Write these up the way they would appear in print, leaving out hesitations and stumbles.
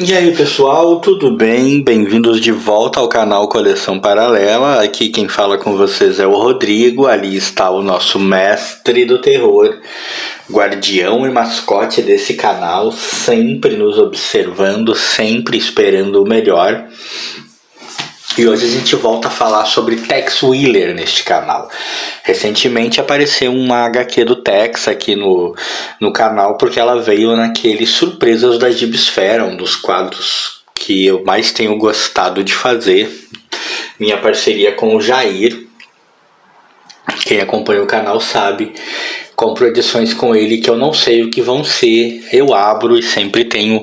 E aí pessoal, tudo bem? Bem-vindos de volta ao canal Coleção Paralela. Aqui quem fala com vocês é o Rodrigo. Ali está o nosso mestre do terror, guardião e mascote desse canal, sempre nos observando, sempre esperando o melhor. E hoje a gente volta a falar sobre Tex Willer neste canal. Recentemente apareceu uma HQ do Tex aqui no canal, porque ela veio naquele Surpresas da Gibsfera, um dos quadros que eu mais tenho gostado de fazer. Minha parceria com o Jair. Quem acompanha o canal sabe, compro edições com ele que eu não sei o que vão ser. Eu abro e sempre tenho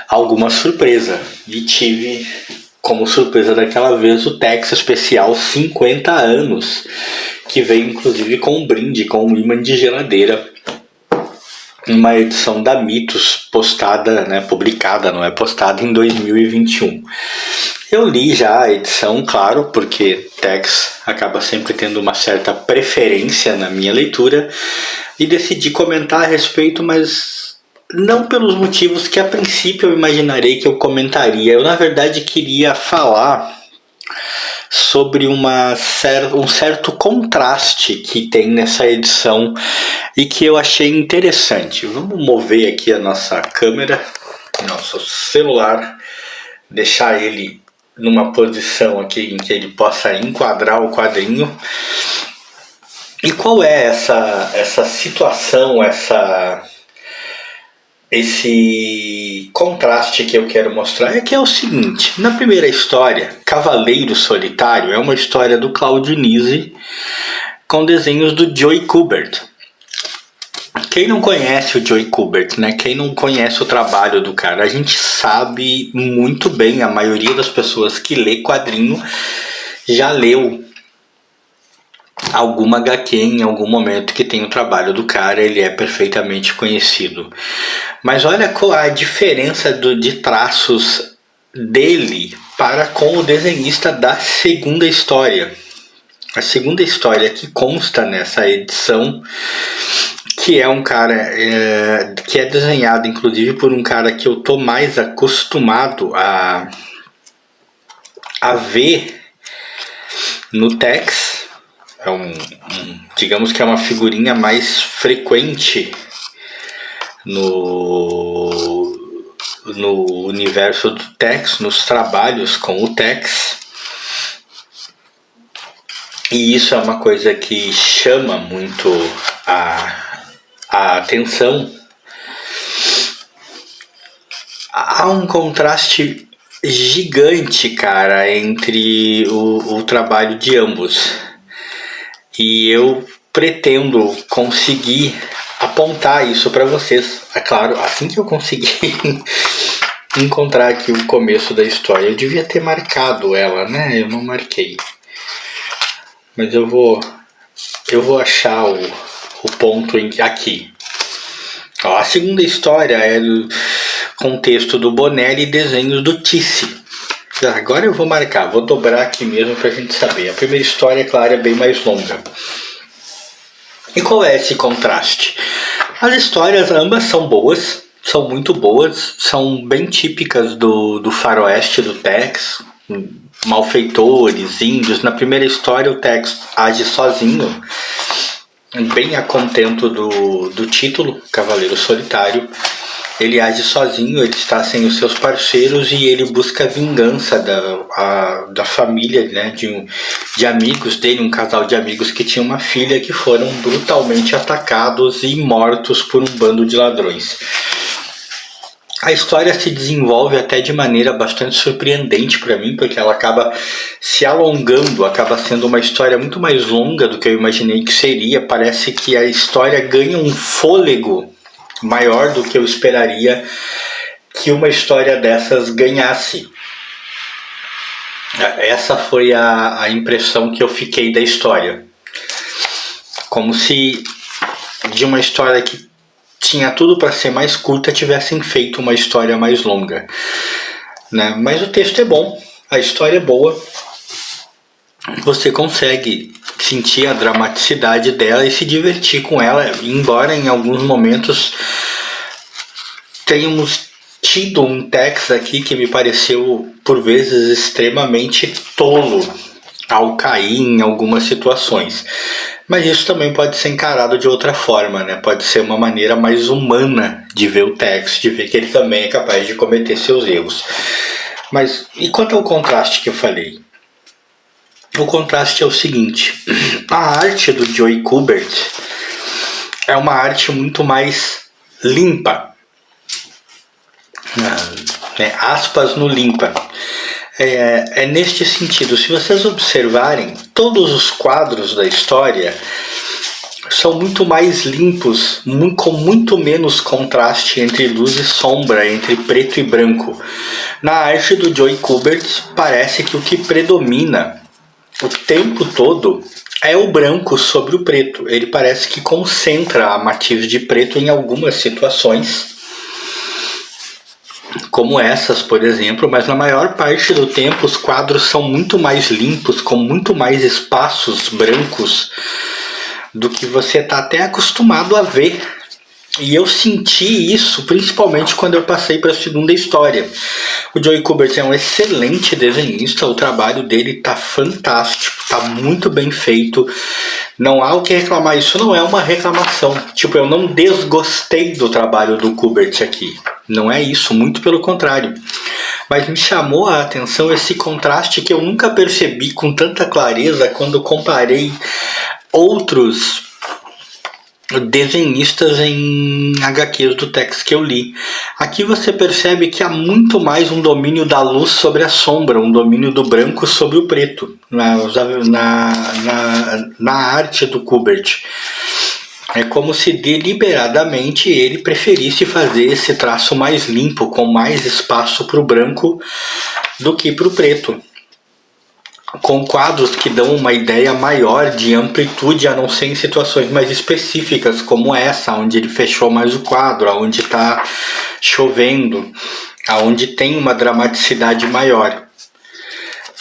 alguma surpresa. E tive como surpresa daquela vez o Tex especial 50 anos, que veio inclusive com um brinde, com um imã de geladeira. Uma edição da Mitos postada, publicada, não é postada, em 2021. Eu li já a edição, claro, porque Tex acaba sempre tendo uma certa preferência na minha leitura, e decidi comentar a respeito, mas não pelos motivos que a princípio eu imaginarei que eu comentaria. Eu, na verdade, queria falar sobre um certo contraste que tem nessa edição e que eu achei interessante. Vamos mover aqui a nossa câmera, nosso celular, deixar ele numa posição aqui em que ele possa enquadrar o quadrinho. E qual é essa situação, esse contraste que eu quero mostrar? É que é o seguinte: na primeira história, Cavaleiro Solitário, é uma história do Claudio Nisi com desenhos do Joey Kubert. Quem não conhece o Joey Kubert, Quem não conhece o trabalho do cara, a gente sabe muito bem, a maioria das pessoas que lê quadrinho já leu alguma HQ em algum momento que tem o trabalho do cara, ele é perfeitamente conhecido. Mas olha qual a diferença de traços dele para com o desenhista da segunda história. A segunda história que consta nessa edição, que é um cara que é desenhado inclusive por um cara que eu tô mais acostumado a ver no Tex. Digamos que é uma figurinha mais frequente no universo do Tex, nos trabalhos com o Tex. E isso é uma coisa que chama muito a atenção. Há um contraste gigante, cara, entre o trabalho de ambos. E eu pretendo conseguir apontar isso para vocês. É claro, assim que eu conseguir encontrar aqui o começo da história. Eu devia ter marcado ela, Eu não marquei. Mas eu vou achar o ponto aqui. Ó, a segunda história é do contexto do Bonelli e desenhos do Tissi. Agora eu vou marcar, vou dobrar aqui mesmo pra gente saber. A primeira história, claro, é bem mais longa. E qual é esse contraste? As histórias ambas são boas, são muito boas, são bem típicas do faroeste do Tex, malfeitores, índios. Na primeira história o Tex age sozinho, bem a contento do título, Cavaleiro Solitário. Ele age sozinho, ele está sem os seus parceiros e ele busca a vingança da família, de amigos dele, um casal de amigos que tinha uma filha, que foram brutalmente atacados e mortos por um bando de ladrões. A história se desenvolve até de maneira bastante surpreendente para mim, porque ela acaba se alongando, acaba sendo uma história muito mais longa do que eu imaginei que seria. Parece que a história ganha um fôlego maior do que eu esperaria que uma história dessas ganhasse. Essa foi a impressão que eu fiquei da história. Como se de uma história que tinha tudo para ser mais curta tivessem feito uma história mais longa, Mas o texto é bom, a história é boa. Você consegue sentir a dramaticidade dela e se divertir com ela, embora em alguns momentos tenhamos tido um text aqui que me pareceu por vezes extremamente tolo ao cair em algumas situações. Mas isso também pode ser encarado de outra forma, né? Pode ser uma maneira mais humana de ver o text, de ver que ele também é capaz de cometer seus erros. Mas e quanto ao contraste que eu falei? O contraste é o seguinte: a arte do Joey Kubert é uma arte muito mais limpa, né? Aspas no limpa. É neste sentido, se vocês observarem, todos os quadros da história são muito mais limpos, com muito menos contraste entre luz e sombra, entre preto e branco. Na arte do Joey Kubert, parece que o que predomina o tempo todo é o branco sobre o preto. Ele parece que concentra a matiz de preto em algumas situações, como essas, por exemplo, mas na maior parte do tempo os quadros são muito mais limpos, com muito mais espaços brancos do que você está até acostumado a ver. E eu senti isso principalmente quando eu passei para a segunda história. O Joey Kubert é um excelente desenhista, o trabalho dele está fantástico, está muito bem feito. Não há o que reclamar, isso não é uma reclamação. Tipo, eu não desgostei do trabalho do Kubert aqui. Não é isso, muito pelo contrário. Mas me chamou a atenção esse contraste que eu nunca percebi com tanta clareza quando comparei outros desenhistas em HQs do Tex que eu li. Aqui você percebe que há muito mais um domínio da luz sobre a sombra, um domínio do branco sobre o preto na arte do Kubert. É como se deliberadamente ele preferisse fazer esse traço mais limpo, com mais espaço para o branco do que para o preto, com quadros que dão uma ideia maior de amplitude, a não ser em situações mais específicas, como essa, onde ele fechou mais o quadro, onde está chovendo, onde tem uma dramaticidade maior.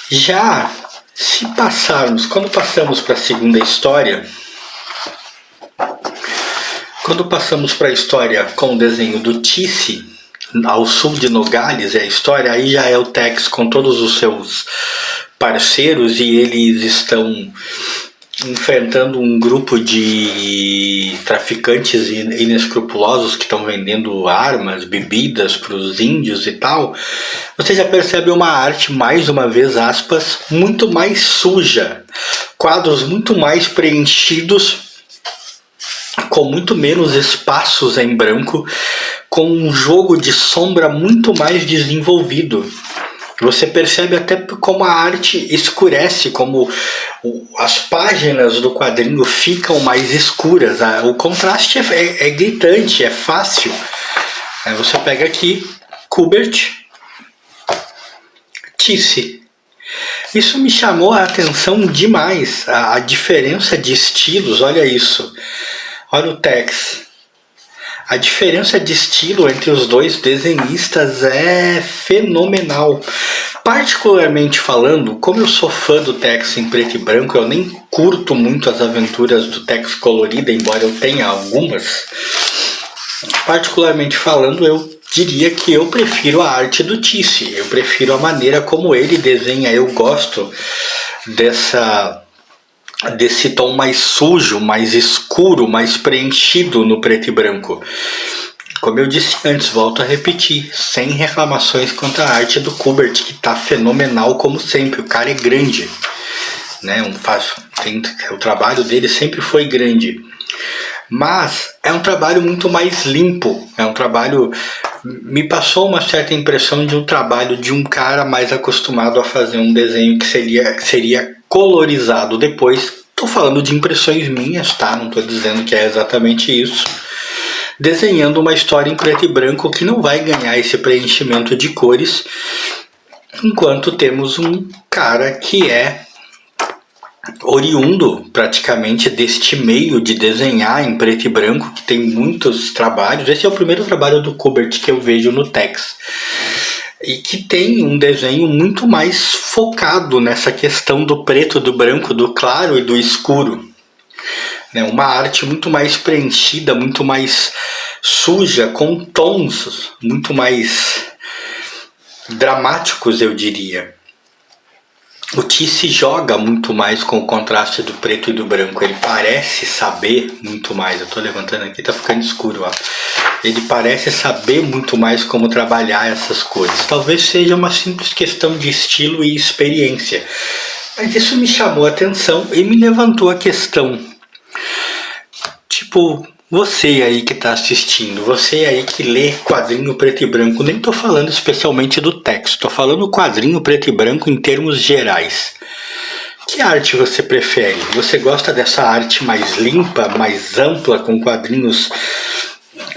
Já se passarmos, quando passamos para a segunda história, quando passamos para a história com o desenho do Tisse, ao sul de Nogales, a história, aí já é o Tex com todos os seus parceiros e eles estão enfrentando um grupo de traficantes inescrupulosos que estão vendendo armas, bebidas para os índios e tal. Você já percebe uma arte, mais uma vez, aspas, muito mais suja, quadros muito mais preenchidos, com muito menos espaços em branco, com um jogo de sombra muito mais desenvolvido. Você percebe até como a arte escurece, como as páginas do quadrinho ficam mais escuras. O contraste é gritante, é fácil. Aí você pega aqui, Kubert, Tisse. Isso me chamou a atenção demais, a diferença de estilos, olha isso. Olha o Tex. A diferença de estilo entre os dois desenhistas é fenomenal. Particularmente falando, como eu sou fã do Tex em preto e branco, eu nem curto muito as aventuras do Tex colorido, embora eu tenha algumas. Particularmente falando, eu diria que eu prefiro a arte do Tisse. Eu prefiro a maneira como ele desenha. Eu gosto desse tom mais sujo, mais escuro, mais preenchido no preto e branco. Como eu disse antes, volto a repetir, sem reclamações quanto à arte do Kubert, que está fenomenal como sempre. O cara é grande, né? O trabalho dele sempre foi grande. Mas é um trabalho muito mais limpo, é um trabalho... Me passou uma certa impressão de um trabalho de um cara mais acostumado a fazer um desenho que seria colorizado depois. Estou falando de impressões minhas, tá? Não estou dizendo que é exatamente isso. Desenhando uma história em preto e branco que não vai ganhar esse preenchimento de cores, enquanto temos um cara que é oriundo praticamente deste meio de desenhar em preto e branco, que tem muitos trabalhos. Esse é o primeiro trabalho do Kubert que eu vejo no Tex, e que tem um desenho muito mais focado nessa questão do preto, do branco, do claro e do escuro, né? Uma arte muito mais preenchida, muito mais suja, com tons muito mais dramáticos, eu diria. O Ti se joga muito mais com o contraste do preto e do branco. Ele parece saber muito mais. Eu tô levantando aqui, tá ficando escuro, ó. Ele parece saber muito mais como trabalhar essas coisas. Talvez seja uma simples questão de estilo e experiência. Mas isso me chamou a atenção e me levantou a questão. Tipo, você aí que tá assistindo, você aí que lê quadrinho preto e branco, nem tô falando especialmente do texto, tô falando quadrinho preto e branco em termos gerais. Que arte você prefere? Você gosta dessa arte mais limpa, mais ampla, com quadrinhos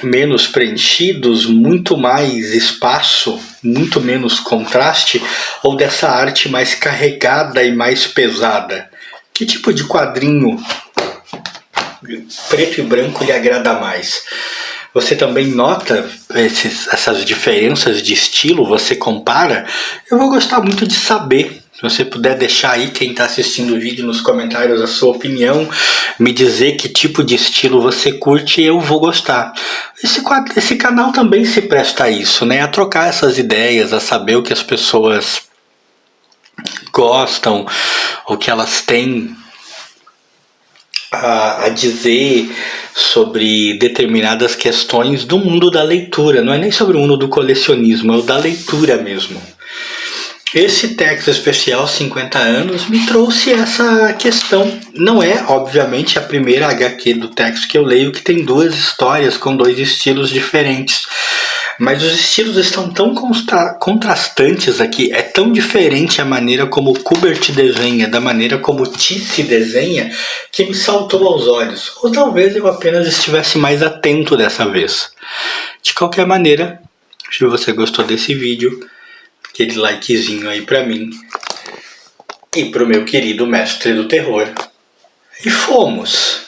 menos preenchidos, muito mais espaço, muito menos contraste, ou dessa arte mais carregada e mais pesada? Que tipo de quadrinho preto e branco lhe agrada mais? Você também nota essas diferenças de estilo? Você compara? Eu vou gostar muito de saber. Se você puder deixar aí, quem está assistindo o vídeo, nos comentários a sua opinião, me dizer que tipo de estilo você curte, eu vou gostar. Esse canal também se presta a isso, né? A trocar essas ideias, a saber o que as pessoas gostam, o que elas têm a dizer sobre determinadas questões do mundo da leitura. Não é nem sobre o mundo do colecionismo, é o da leitura mesmo. Esse texto especial 50 anos me trouxe essa questão. Não é, obviamente, a primeira HQ do texto que eu leio que tem duas histórias com dois estilos diferentes. Mas os estilos estão tão contrastantes aqui, é tão diferente a maneira como o Kubert desenha, da maneira como o Ti se desenha, que me saltou aos olhos. Ou talvez eu apenas estivesse mais atento dessa vez. De qualquer maneira, se você gostou desse vídeo, aquele likezinho aí pra mim e pro meu querido mestre do terror. E fomos!